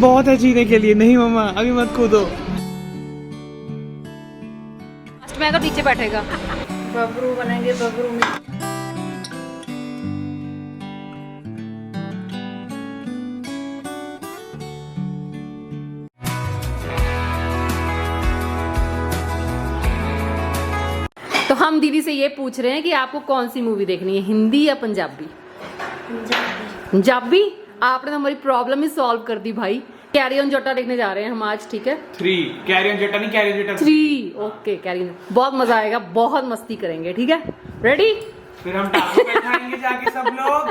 बहुत है जीने के लिए। नहीं मम्मा अभी मत कूदो। लास्ट में अगर नीचे बैठेगा बबरू बनेंगे, बबरू में तो हम दीदी से ये पूछ रहे हैं कि आपको कौन सी मूवी देखनी है, हिंदी या पंजाबी? पंजाबी। आपने तो हमारी प्रॉब्लम ही सॉल्व कर दी भाई। कैरी ऑन जट्टा देखने जा रहे हैं हम आज, ठीक है? 3 कैरी ऑन जट्टा नहीं, कैरी ऑन जट्टा 3 ओके कैरी ऑन। बहुत मजा आएगा, बहुत मस्ती करेंगे, ठीक है? रेडी? फिर हम टापू पे खाएंगे जाके सब लोग,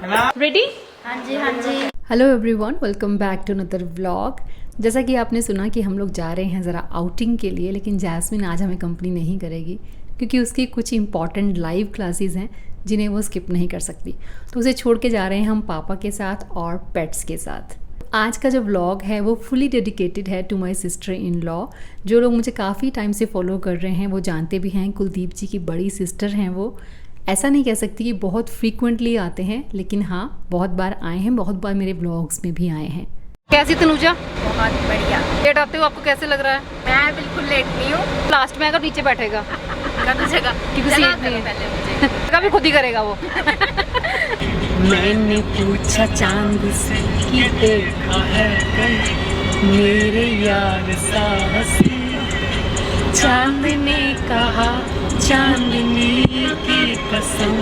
है ना? रेडी? हाँ जी, हाँ जी। Hello everyone, welcome back to another vlog. जैसा कि आपने सुना कि हम लोग जा रहे हैं ज़रा आउटिंग के लिए, लेकिन जैस्मिन आज हमें कंपनी नहीं करेगी क्योंकि उसकी कुछ इंपॉर्टेंट लाइव क्लासेस हैं जिन्हें वो स्किप नहीं कर सकती। तो उसे छोड़ के जा रहे हैं हम पापा के साथ और पेट्स के साथ। आज का जो व्लॉग है वो फुली डेडिकेटेड है to my sister in law. जो लोग मुझे काफ़ी टाइम से फॉलो कर रहे हैं वो जानते भी हैं, कुलदीप जी की बड़ी सिस्टर हैं वो। ऐसा नहीं कह सकती कि बहुत फ्रीक्वेंटली आते हैं, लेकिन हाँ बहुत बार आए हैं, बहुत बार मेरे व्लॉग्स में भी आए हैं। कैसी तनुजा? बहुत बढ़िया। लेट आते हो, आपको कैसे लग रहा है? मैं बिल्कुल लेट नहीं हूँ। लास्ट में अगर नीचे बैठेगा जगह क्योंकि सीट नहीं है। पहले मुझे कभी खुद ही करेगा वो। मैंने पूछा चांद से कि देखा है कहीं मेरे यार साहस। चांद ने कहा चांदनी की कसम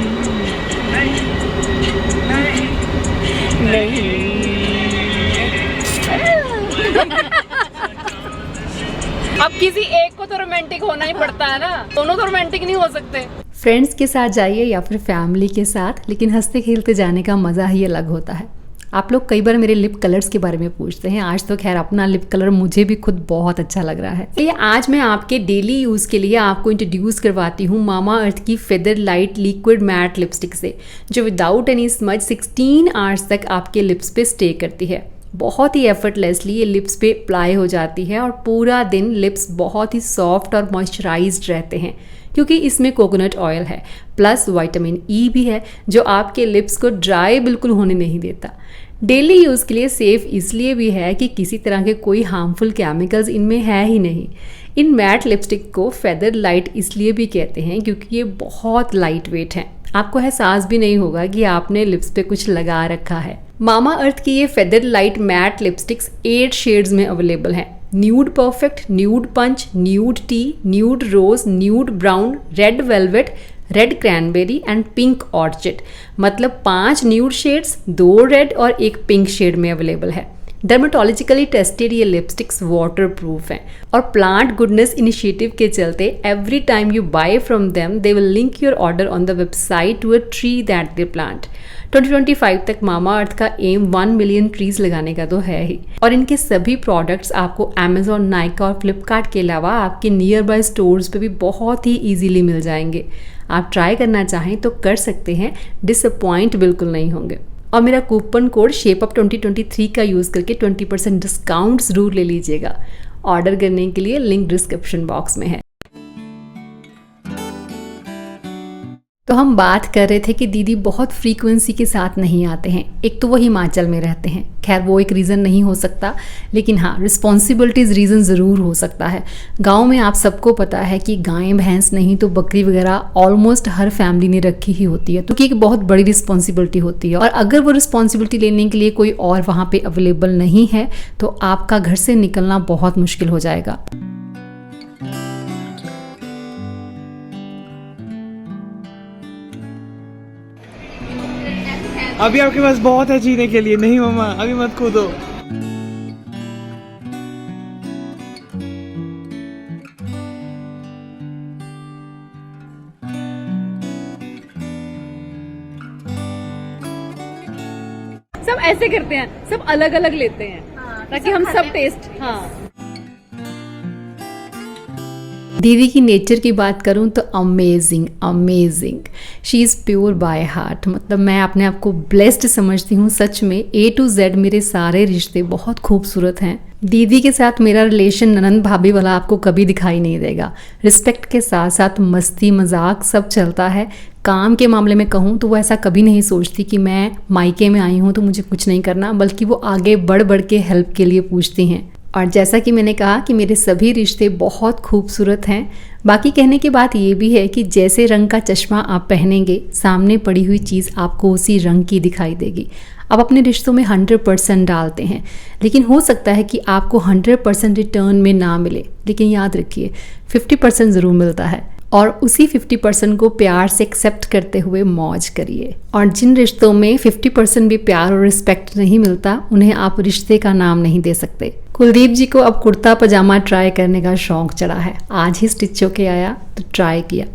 नहीं अब किसी एक को तो रोमांटिक होना ही पड़ता है ना, दोनों तो रोमांटिक नहीं हो सकते। फ्रेंड्स के साथ जाइए या फिर फैमिली के साथ, लेकिन हंसते खेलते जाने का मज़ा ही अलग होता है। आप लोग कई बार मेरे लिप कलर्स के बारे में पूछते हैं। आज तो खैर अपना लिप कलर मुझे भी खुद बहुत अच्छा लग रहा है। ये आज मैं आपके डेली यूज़ के लिए आपको इंट्रोड्यूस करवाती हूँ मामा अर्थ की feather light liquid matte lipstick से, जो विदाउट एनी स्मज 16 आवर्स तक आपके लिप्स पे स्टे करती है। बहुत ही एफर्टलेसली ये लिप्स पे अप्लाई हो जाती है और पूरा दिन लिप्स बहुत ही सॉफ्ट और मॉइस्चराइज्ड रहते हैं क्योंकि इसमें कोकोनट ऑयल है, प्लस विटामिन ई भी है जो आपके लिप्स को ड्राई बिल्कुल होने नहीं देता। डेली यूज़ के लिए सेफ़ इसलिए भी है कि किसी तरह के कोई हार्मफुल केमिकल्स इनमें है ही नहीं। इन मैट लिपस्टिक को फेदर लाइट इसलिए भी कहते हैं क्योंकि ये बहुत लाइट वेट है। आपको एहसास भी नहीं होगा कि आपने लिप्स पे कुछ लगा रखा है। मामा अर्थ की ये feather light matte lipsticks 8 shades में अवेलेबल हैं। Nude perfect, nude punch, nude tea, nude rose, nude brown, red velvet, red cranberry and pink orchid. मतलब 5 न्यूड शेड्स, 2 रेड और 1 पिंक शेड में अवेलेबल है। डर्मेटोलॉजिकली टेस्टेड ये lipsticks waterproof हैं और plant goodness initiative के चलते every time you buy from them they will link your order on the website to a tree that they plant. 2025 तक मामा अर्थ का M 1 million trees लगाने का तो है ही। और इनके सभी प्रोडक्ट्स आपको अमेजॉन, नाइका और फ्लिपकार्ट के अलावा आपके नियर बाय स्टोर्स पे भी बहुत ही ईजीली मिल जाएंगे। आप ट्राई करना चाहें तो कर सकते हैं, डिसअपॉइंट बिल्कुल नहीं होंगे। और मेरा कूपन कोड शेपअप 2023 का यूज़ करके 20% डिस्काउंट ज़रूर ले लीजिएगा। ऑर्डर करने के लिए लिंक डिस्क्रिप्शन बॉक्स में है। तो हम बात कर रहे थे कि दीदी बहुत फ्रीक्वेंसी के साथ नहीं आते हैं। एक तो वो हिमाचल में रहते हैं, खैर वो एक रीज़न नहीं हो सकता, लेकिन हाँ रिस्पॉन्सिबिलिटीज़ रीज़न ज़रूर हो सकता है। गांव में आप सबको पता है कि गाय भैंस नहीं तो बकरी वगैरह ऑलमोस्ट हर फैमिली ने रखी ही होती है, तो कि एक बहुत बड़ी रिस्पॉन्सिबिलिटी होती है। और अगर वो रिस्पॉन्सिबिलिटी लेने के लिए कोई और वहाँ पर अवेलेबल नहीं है तो आपका घर से निकलना बहुत मुश्किल हो जाएगा। अभी आपके पास बहुत है जीने के लिए। नहीं मम्मा अभी मत कूदो। सब ऐसे करते हैं, सब अलग अलग लेते हैं ताकि हम सब टेस्ट। हाँ दीदी की नेचर की बात करूं तो amazing amazing. She is pure by heart. मतलब मैं अपने आप को ब्लेस्ड समझती हूँ सच में। A to Z मेरे सारे रिश्ते बहुत खूबसूरत हैं। दीदी के साथ मेरा रिलेशन ननंद भाभी वाला आपको कभी दिखाई नहीं देगा। रिस्पेक्ट के साथ साथ मस्ती मजाक सब चलता है। काम के मामले में कहूँ तो वो ऐसा कभी नहीं सोचती कि मैं मायके में आई हूँ तो मुझे कुछ नहीं करना, बल्कि वो आगे बढ़ बढ़ के हेल्प के लिए पूछती हैं। और जैसा कि मैंने कहा कि मेरे सभी रिश्ते बहुत खूबसूरत हैं। बाकी कहने की बात ये भी है कि जैसे रंग का चश्मा आप पहनेंगे, सामने पड़ी हुई चीज़ आपको उसी रंग की दिखाई देगी। आप अपने रिश्तों में 100% डालते हैं, लेकिन हो सकता है कि आपको 100% रिटर्न में ना मिले, लेकिन याद रखिए 50% ज़रूर मिलता है। और उसी 50% को प्यार से एक्सेप्ट करते हुए मौज करिए। और जिन रिश्तों में 50% भी प्यार और रिस्पेक्ट नहीं मिलता, उन्हें आप रिश्ते का नाम नहीं दे सकते। कुलदीप जी को अब कुर्ता पजामा ट्राई करने का शौक चढ़ा है। आज ही स्टिच होके आया तो ट्राई किया,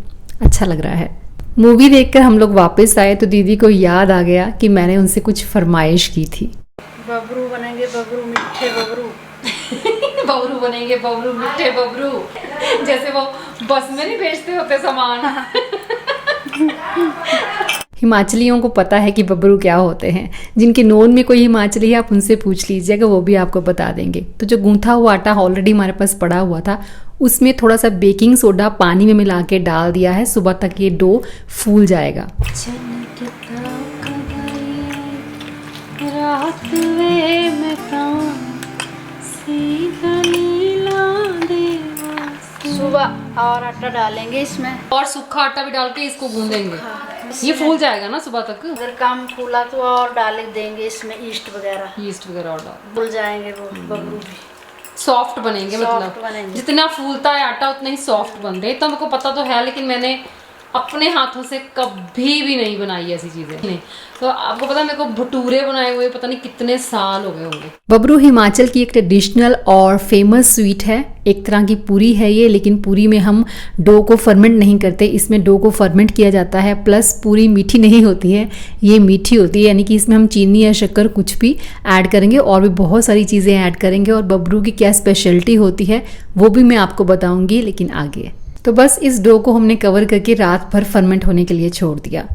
अच्छा लग रहा है। मूवी देखकर हम लोग वापस आए तो दीदी को याद आ गया कि मैंने उनसे कुछ फरमाइश की थी। बबरू बनेंगे, बबरू मीठे बबरू। बबरू बनेंगे, बबरू मीठे बबरू, जैसे वो बस में नहीं बेचते होते सामान। हिमाचलियों को पता है कि बबरू क्या होते हैं। जिनके नोन में कोई हिमाचली है आप उनसे पूछ लीजिएगा, वो भी आपको बता देंगे। तो जो गूंथा हुआ आटा ऑलरेडी हमारे पास पड़ा हुआ था, उसमें थोड़ा सा बेकिंग सोडा पानी में मिला के डाल दिया है। सुबह तक ये डो फूल जाएगा। सुबह और आटा डालेंगे इसमें, और सूखा आटा भी डाल के इसको गूंदेंगे। ये फूल जाएगा ना सुबह तक। अगर कम फूला तो और डाल देंगे इसमें ईस्ट वगैरह और डाल, फूल जाएंगे वो बबरू भी। सॉफ्ट बनेंगे, Soft मतलब बनेंगे। जितना फूलता है आटा उतना ही सॉफ्ट बनते हैं। तो मेरे को पता तो है, लेकिन मैंने अपने हाथों से कभी भी नहीं बनाई ऐसी चीजें नहीं। तो आपको पता है मेरे को भटूरे बनाए हुए पता नहीं कितने साल हो गए होंगे। बबरू हिमाचल की एक ट्रेडिशनल और फेमस स्वीट है। एक तरह की पूरी है ये, लेकिन पूरी में हम डो को फर्मेंट नहीं करते, इसमें डो को फर्मेंट किया जाता है। प्लस पूरी मीठी नहीं होती है, ये मीठी होती है, यानी कि इसमें हम चीनी या शक्कर कुछ भी ऐड करेंगे और भी बहुत सारी चीज़ें ऐड करेंगे। और बबरू की क्या स्पेशलिटी होती है वो भी मैं आपको बताऊंगी, लेकिन आगे। तो बस इस डो को हमने कवर करके रात भर फर्मेंट होने के लिए छोड़ दिया।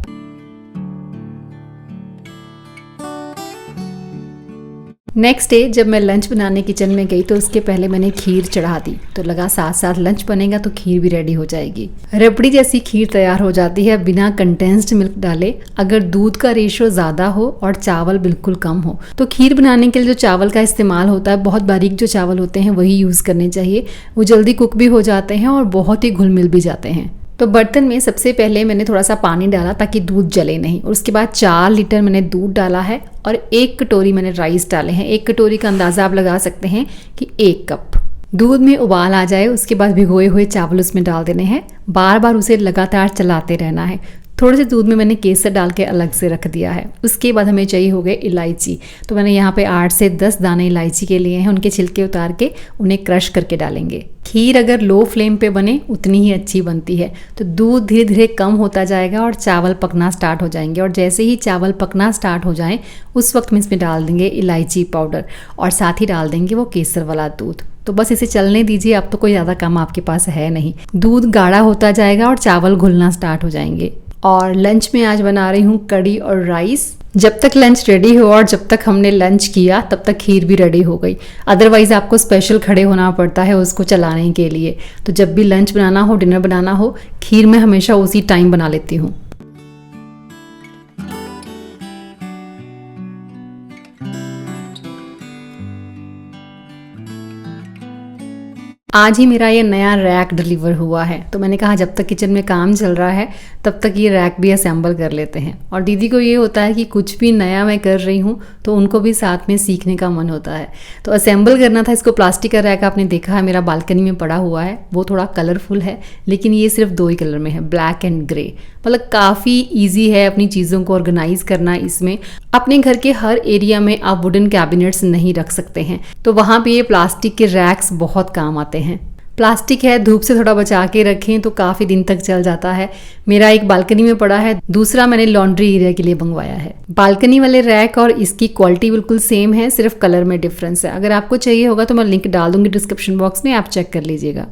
नेक्स्ट डे जब मैं लंच बनाने किचन में गई तो उसके पहले मैंने खीर चढ़ा दी, तो लगा साथ साथ लंच बनेगा तो खीर भी रेडी हो जाएगी। रबड़ी जैसी खीर तैयार हो जाती है बिना कंडेंस्ड मिल्क डाले, अगर दूध का रेशो ज़्यादा हो और चावल बिल्कुल कम हो। तो खीर बनाने के लिए जो चावल का इस्तेमाल होता है, बहुत बारीक जो चावल होते हैं वही यूज़ करने चाहिए। वो जल्दी कुक भी हो जाते हैं और बहुत ही घुल मिल भी जाते हैं। तो बर्तन में सबसे पहले मैंने थोड़ा सा पानी डाला ताकि दूध जले नहीं, और उसके बाद 4 लीटर मैंने दूध डाला है और 1 कटोरी मैंने राइस डाले हैं। 1 कटोरी का अंदाज़ा आप लगा सकते हैं कि 1 कप। दूध में उबाल आ जाए उसके बाद भिगोए हुए चावल उसमें डाल देने हैं। बार बार उसे लगातार चलाते रहना है। थोड़े से दूध में मैंने केसर डाल के अलग से रख दिया है। उसके बाद हमें चाहिए हो गए इलायची, तो मैंने यहाँ पे 8 से 10 दाने इलायची के लिए हैं। उनके छिलके उतार के उन्हें क्रश करके डालेंगे। खीर अगर लो फ्लेम पे बने उतनी ही अच्छी बनती है। तो दूध धीरे धीरे कम होता जाएगा और चावल पकना स्टार्ट हो जाएंगे, और जैसे ही चावल पकना स्टार्ट हो जाए उस वक्त में इसमें डाल देंगे इलायची पाउडर और साथ ही डाल देंगे वो केसर वाला दूध। तो बस इसे चलने दीजिए, अब तो कोई ज़्यादा काम आपके पास है नहीं। दूध गाढ़ा होता जाएगा और चावल घुलना स्टार्ट हो जाएंगे। और लंच में आज बना रही हूँ कड़ी और राइस। जब तक लंच रेडी हो और जब तक हमने लंच किया तब तक खीर भी रेडी हो गई। अदरवाइज़ आपको स्पेशल खड़े होना पड़ता है उसको चलाने के लिए। तो जब भी लंच बनाना हो, डिनर बनाना हो, खीर मैं हमेशा उसी टाइम बना लेती हूँ। आज ही मेरा ये नया रैक डिलीवर हुआ है, तो मैंने कहा जब तक किचन में काम चल रहा है तब तक ये रैक भी असेंबल कर लेते हैं। और दीदी को ये होता है कि कुछ भी नया मैं कर रही हूँ तो उनको भी साथ में सीखने का मन होता है। तो असेंबल करना था इसको। प्लास्टिक का रैक आपने देखा है मेरा बालकनी में पड़ा हुआ है, वो थोड़ा कलरफुल है, लेकिन ये सिर्फ 2 ही कलर में है, ब्लैक एंड ग्रे। मतलब काफ़ी ईजी है अपनी चीज़ों को ऑर्गेनाइज करना। इसमें अपने घर के हर एरिया में आप वुडन कैबिनेट्स नहीं रख सकते हैं, तो वहाँ पे ये प्लास्टिक के रैक्स बहुत काम आते हैं। प्लास्टिक है, धूप से थोड़ा बचा के रखें तो काफ़ी दिन तक चल जाता है। मेरा एक बालकनी में पड़ा है, दूसरा मैंने लॉन्ड्री एरिया के लिए मंगवाया है। बालकनी वाले रैक और इसकी क्वालिटी बिल्कुल सेम है, सिर्फ कलर में डिफरेंस है। अगर आपको चाहिए होगा तो मैं लिंक डाल दूंगी डिस्क्रिप्शन बॉक्स में, आप चेक कर लीजिएगा।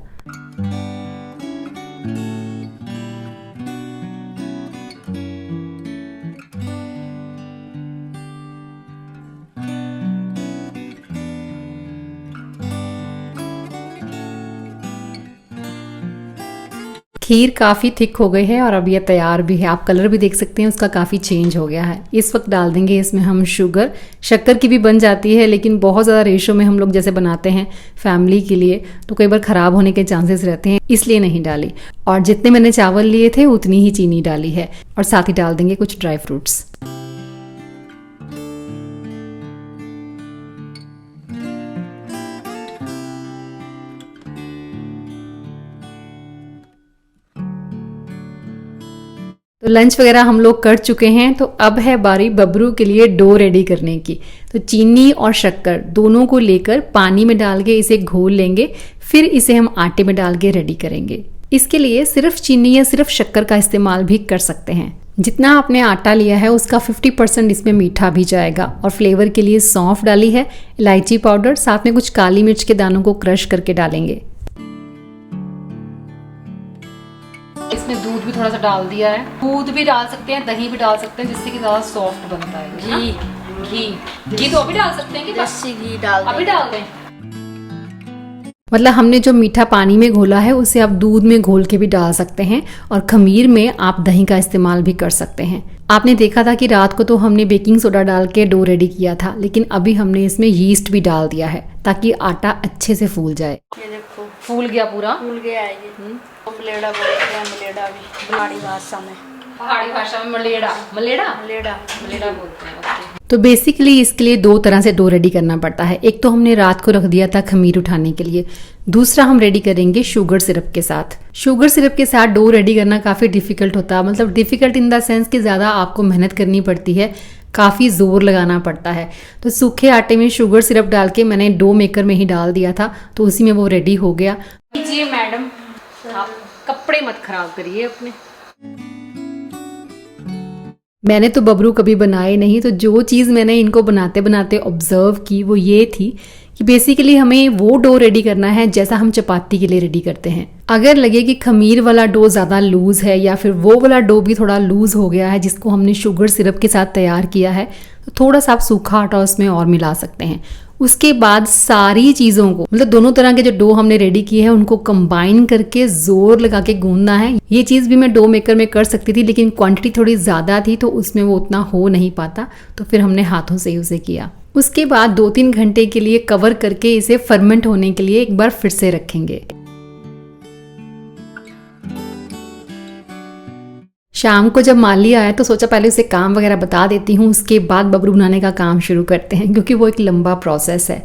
खीर काफ़ी थिक हो गई है और अब ये तैयार भी है। आप कलर भी देख सकते हैं उसका काफ़ी चेंज हो गया है। इस वक्त डाल देंगे इसमें हम शुगर। शक्कर की भी बन जाती है लेकिन बहुत ज़्यादा रेशो में हम लोग जैसे बनाते हैं फैमिली के लिए तो कई बार ख़राब होने के चांसेस रहते हैं, इसलिए नहीं डाली। और जितने मैंने चावल लिए थे उतनी ही चीनी डाली है और साथ ही डाल देंगे कुछ ड्राई फ्रूट्स। तो लंच वगैरह हम लोग कर चुके हैं, तो अब है बारी बबरू के लिए डो रेडी करने की। तो चीनी और शक्कर दोनों को लेकर पानी में डाल के इसे घोल लेंगे, फिर इसे हम आटे में डाल के रेडी करेंगे। इसके लिए सिर्फ चीनी या सिर्फ शक्कर का इस्तेमाल भी कर सकते हैं। जितना आपने आटा लिया है उसका 50% इसमें मीठा भी जाएगा। और फ्लेवर के लिए सौंफ डाली है, इलायची पाउडर, साथ में कुछ काली मिर्च के दानों को क्रश करके डालेंगे। इसमें दूध भी थोड़ा सा डाल दिया है। दूध भी डाल सकते हैं, दही भी डाल सकते हैं, जिससे कि ज़्यादा सॉफ्ट बनता है। घी तो अभी डाल सकते हैं कि बस देसी घी डाल अभी डाल दें? मतलब हमने जो मीठा पानी में घोला है उसे आप दूध में घोल के भी डाल सकते हैं और खमीर में आप दही का इस्तेमाल भी कर सकते हैं। आपने देखा था कि रात को तो हमने बेकिंग सोडा डाल के डो रेडी किया था, लेकिन अभी हमने इसमें यीस्ट भी डाल दिया है ताकि आटा अच्छे से फूल जाए। ये देखो फूल गया पूरा। फूल गया है ये। मलेड़ा बोलते हैं, मलेड़ा भी पहाड़ी भाषा में। पहाड़ी भाषा में मलेड़ा मलेड़ा बोलते हैं। ओके। तो बेसिकली इसके लिए दो तरह से डो रेडी करना पड़ता है। एक तो हमने रात को रख दिया था खमीर उठाने के लिए, दूसरा हम रेडी करेंगे शुगर सिरप के साथ। शुगर सिरप के साथ डो रेडी करना काफ़ी डिफिकल्ट होता है, मतलब डिफिकल्ट इन द सेंस कि ज़्यादा आपको मेहनत करनी पड़ती है, काफ़ी ज़ोर लगाना पड़ता है। तो सूखे आटे में शुगर सिरप डाल के मैंने डो मेकर में ही डाल दिया था, तो उसी में वो रेडी हो गया। लीजिए मैडम, आप कपड़े मत खराब करिए अपने। मैंने तो बबरू कभी बनाए नहीं, तो जो चीज़ मैंने इनको बनाते बनाते ऑब्जर्व की वो ये थी कि बेसिकली हमें वो डो रेडी करना है जैसा हम चपाती के लिए रेडी करते हैं। अगर लगे कि खमीर वाला डो ज़्यादा लूज़ है या फिर वो वाला डो भी थोड़ा लूज़ हो गया है जिसको हमने शुगर सिरप के साथ तैयार किया है, तो थोड़ा सा आप सूखा आटा उसमें और मिला सकते हैं। उसके बाद सारी चीज़ों को, मतलब दोनों तरह के जो डो हमने रेडी किए हैं उनको कंबाइन करके जोर लगा के गूंदना है। ये चीज़ भी मैं डो मेकर में कर सकती थी, लेकिन क्वांटिटी थोड़ी ज़्यादा थी तो उसमें वो उतना हो नहीं पाता, तो फिर हमने हाथों से ही उसे किया। उसके बाद 2-3 घंटे के लिए कवर करके इसे फर्मेंट होने के लिए एक बार फिर से रखेंगे। शाम को जब माली आया तो सोचा पहले उसे काम वगैरह बता देती हूँ, उसके बाद बबरू बनाने का काम शुरू करते हैं, क्योंकि वो एक लंबा प्रोसेस है।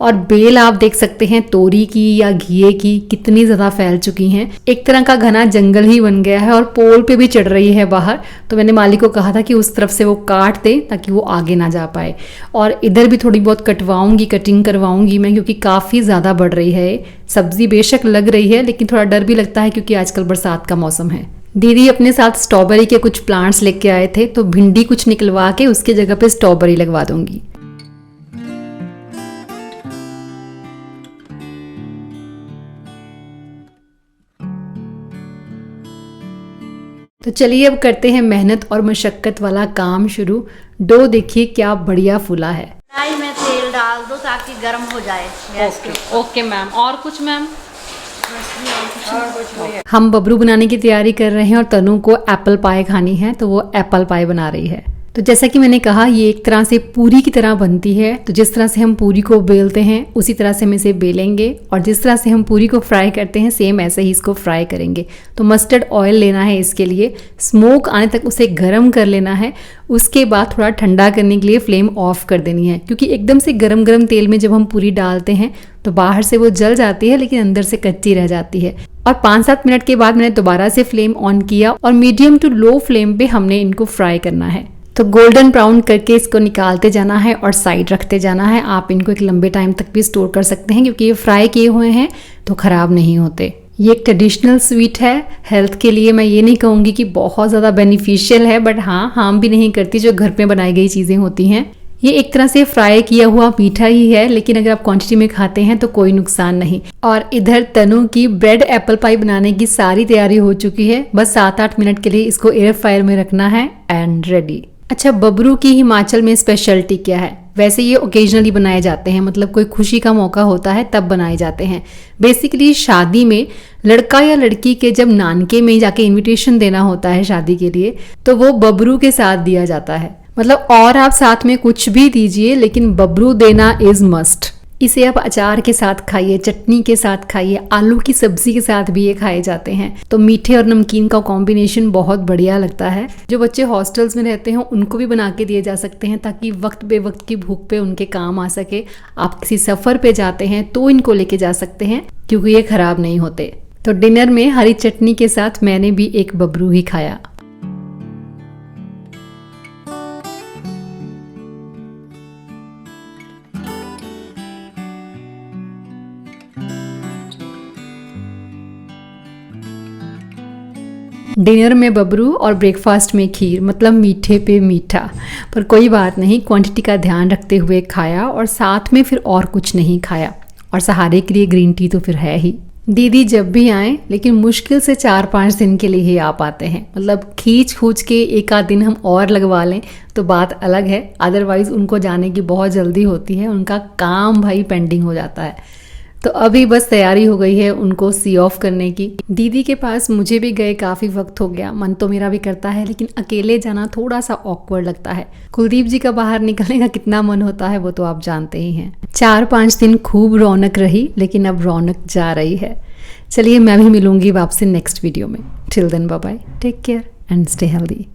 और बेल आप देख सकते हैं तोरी की या घिए की कितनी ज़्यादा फैल चुकी हैं, एक तरह का घना जंगल ही बन गया है और पोल पे भी चढ़ रही है बाहर। तो मैंने माली को कहा था कि उस तरफ से वो काट दे ताकि वो आगे ना जा पाए। और इधर भी थोड़ी बहुत कटवाऊंगी, कटिंग करवाऊंगी मैं, क्योंकि काफ़ी ज़्यादा बढ़ रही है। सब्जी बेशक लग रही है लेकिन थोड़ा डर भी लगता है क्योंकि आजकल बरसात का मौसम है। दीदी अपने साथ स्ट्रॉबेरी के कुछ प्लांट्स लेके आए थे, तो भिंडी कुछ निकलवा के उसकी जगह पे स्ट्रॉबेरी लगवा दूंगी। तो चलिए अब करते हैं मेहनत और मशक्कत वाला काम शुरू। डो देखिए क्या बढ़िया फूला है। कढ़ाई में तेल डाल दो ताकि गर्म हो जाए गैस के। Okay ma'am. और कुछ मैम? हम बबरू बनाने की तैयारी कर रहे हैं और तनु को एप्पल पाई खानी है, तो वो एप्पल पाई बना रही है। तो जैसा कि मैंने कहा ये एक तरह से पूरी की तरह बनती है। तो जिस तरह से हम पूरी को बेलते हैं उसी तरह से हम इसे बेलेंगे, और जिस तरह से हम पूरी को फ्राई करते हैं सेम ऐसे ही इसको फ्राई करेंगे। तो मस्टर्ड ऑयल लेना है इसके लिए, स्मोक आने तक उसे गर्म कर लेना है। उसके बाद थोड़ा ठंडा करने के लिए फ्लेम ऑफ कर देनी है, क्योंकि एकदम से गरम गरम तेल में जब हम पूरी डालते हैं तो बाहर से वो जल जाती है लेकिन अंदर से कच्ची रह जाती है। और 5-7 मिनट के बाद मैंने दोबारा से फ्लेम ऑन किया और मीडियम टू लो फ्लेम पे हमने इनको फ्राई करना है। तो गोल्डन ब्राउन करके इसको निकालते जाना है और साइड रखते जाना है। आप इनको एक लंबे टाइम तक भी स्टोर कर सकते हैं, क्योंकि ये फ्राई किए हुए हैं तो ख़राब नहीं होते। ये एक ट्रेडिशनल स्वीट है, हेल्थ के लिए मैं ये नहीं कहूँगी कि बहुत ज़्यादा बेनिफिशियल है, बट हाँ हार्म भी नहीं करती जो घर पे बनाई गई चीज़ें होती हैं। ये एक तरह से फ्राई किया हुआ मीठा ही है, लेकिन अगर आप क्वांटिटी में खाते हैं तो कोई नुकसान नहीं। और इधर तनु की ब्रेड एप्पल पाई बनाने की सारी तैयारी हो चुकी है, बस 7-8 मिनट के लिए इसको एयर फ्रायर में रखना है एंड रेडी। अच्छा, बबरू की हिमाचल में स्पेशलिटी क्या है? वैसे ये ओकेजनली बनाए जाते हैं, मतलब कोई खुशी का मौका होता है तब बनाए जाते हैं। बेसिकली शादी में लड़का या लड़की के जब नानके में जाके इनविटेशन देना होता है शादी के लिए, तो वो बबरू के साथ दिया जाता है। मतलब और आप साथ में कुछ भी दीजिए, लेकिन बबरू देना इज मस्ट। इसे आप अचार के साथ खाइए, चटनी के साथ खाइए, आलू की सब्जी के साथ भी ये खाए जाते हैं। तो मीठे और नमकीन का कॉम्बिनेशन बहुत बढ़िया लगता है। जो बच्चे हॉस्टल्स में रहते हैं उनको भी बना के दिए जा सकते हैं, ताकि वक्त बे वक्त की भूख पे उनके काम आ सके। आप किसी सफ़र पे जाते हैं तो इनको लेके जा सकते हैं, क्योंकि ये खराब नहीं होते। तो डिनर में हरी चटनी के साथ मैंने भी एक बबरू ही खाया। डिनर में बबरू और ब्रेकफास्ट में खीर, मतलब मीठे पे मीठा। पर कोई बात नहीं, क्वांटिटी का ध्यान रखते हुए खाया और साथ में फिर और कुछ नहीं खाया। और सहारे के लिए ग्रीन टी तो फिर है ही। दीदी जब भी आए, लेकिन मुश्किल से 4-5 दिन के लिए ही आ पाते हैं। मतलब खींच खूच के एक आध दिन हम और लगवा लें तो बात अलग है, अदरवाइज उनको जाने की बहुत जल्दी होती है, उनका काम भाई पेंडिंग हो जाता है। तो अभी बस तैयारी हो गई है उनको सी ऑफ करने की। दीदी के पास मुझे भी गए काफ़ी वक्त हो गया, मन तो मेरा भी करता है, लेकिन अकेले जाना थोड़ा सा ऑकवर्ड लगता है। कुलदीप जी का बाहर निकलने का कितना मन होता है वो तो आप जानते ही हैं। 4-5 दिन खूब रौनक रही, लेकिन अब रौनक जा रही है। चलिए मैं भी मिलूंगी आपसे नेक्स्ट वीडियो में। Till then bye bye, take care and stay healthy.